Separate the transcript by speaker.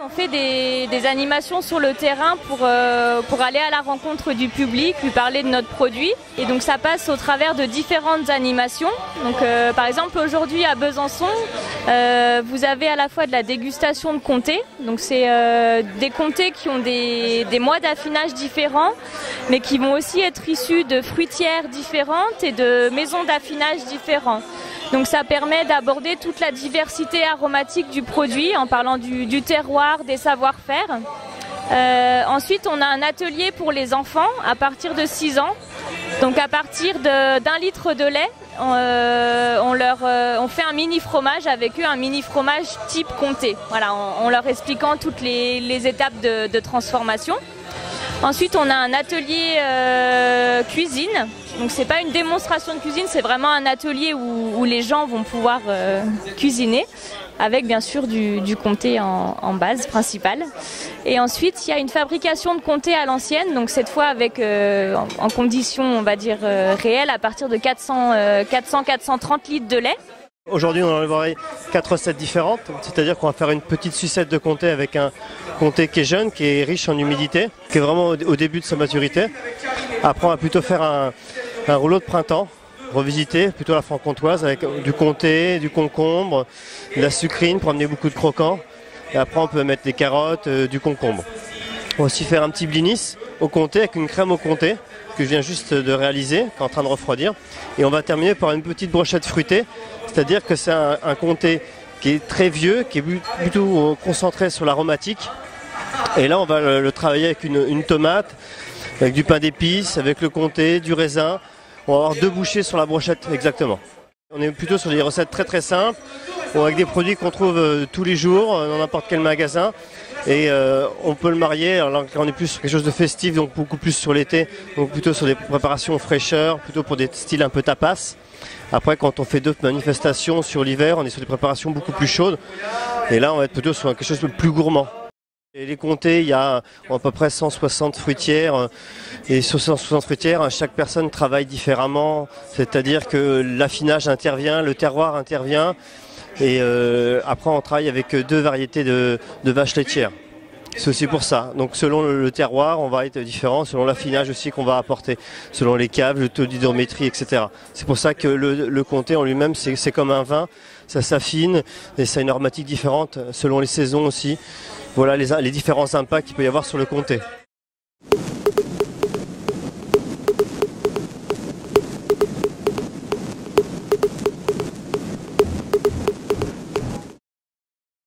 Speaker 1: On fait des animations sur le terrain pour aller à la rencontre du public, lui parler de notre produit. Et donc ça passe au travers de différentes animations. Donc par exemple aujourd'hui à Besançon, vous avez à la fois de la dégustation de comtés. Donc c'est des comtés qui ont des mois d'affinage différents, mais qui vont aussi être issus de fruitières différentes et de maisons d'affinage différents. Donc ça permet d'aborder toute la diversité aromatique du produit en parlant du terroir, des savoir-faire. Ensuite, on a un atelier pour les enfants à partir de 6 ans. Donc à partir d'1 litre de lait, on fait un mini fromage avec eux, un mini fromage type comté. Voilà, en leur expliquant toutes les étapes de transformation. Ensuite, on a un atelier cuisine. Donc c'est pas une démonstration de cuisine, c'est vraiment un atelier où les gens vont pouvoir cuisiner, avec bien sûr du comté en base principale. Et ensuite, il y a une fabrication de comté à l'ancienne, donc cette fois avec en conditions, on va dire réelles, à partir de 400-430 litres de lait.
Speaker 2: Aujourd'hui, on enlèverait 4 recettes différentes, c'est-à-dire qu'on va faire une petite sucette de comté avec un comté qui est jeune, qui est riche en humidité, qui est vraiment au début de sa maturité. Après, on va plutôt faire un rouleau de printemps, revisité, plutôt la franc-comtoise, avec du comté, du concombre, de la sucrine pour amener beaucoup de croquants. Et après, on peut mettre des carottes, du concombre. On va aussi faire un petit blinis au comté avec une crème au comté que je viens juste de réaliser, qui est en train de refroidir. Et on va terminer par une petite brochette fruitée, c'est-à-dire que c'est un comté qui est très vieux, qui est plutôt concentré sur l'aromatique. Et là, on va le travailler avec une tomate, avec du pain d'épices, avec le comté, du raisin. On va avoir 2 bouchées sur la brochette exactement. On est plutôt sur des recettes très très simples, avec des produits qu'on trouve tous les jours dans n'importe quel magasin. Et on peut le marier, alors là on est plus sur quelque chose de festif, donc beaucoup plus sur l'été, donc plutôt sur des préparations fraîcheur, plutôt pour des styles un peu tapas. Après, quand on fait d'autres manifestations sur l'hiver, on est sur des préparations beaucoup plus chaudes. Et là, on va être plutôt sur quelque chose de plus gourmand. Et les comtés, il y a à peu près 160 fruitières. Et sur 160 fruitières, chaque personne travaille différemment. C'est-à-dire que l'affinage intervient, le terroir intervient. Et après, on travaille avec 2 variétés de vaches laitières. C'est aussi pour ça. Donc selon le terroir, on va être différent, selon l'affinage aussi qu'on va apporter, selon les caves, le taux d'hydrométrie, etc. C'est pour ça que le comté en lui-même, c'est comme un vin, ça s'affine et ça a une aromatique différente selon les saisons aussi. Voilà les différents impacts qu'il peut y avoir sur le comté.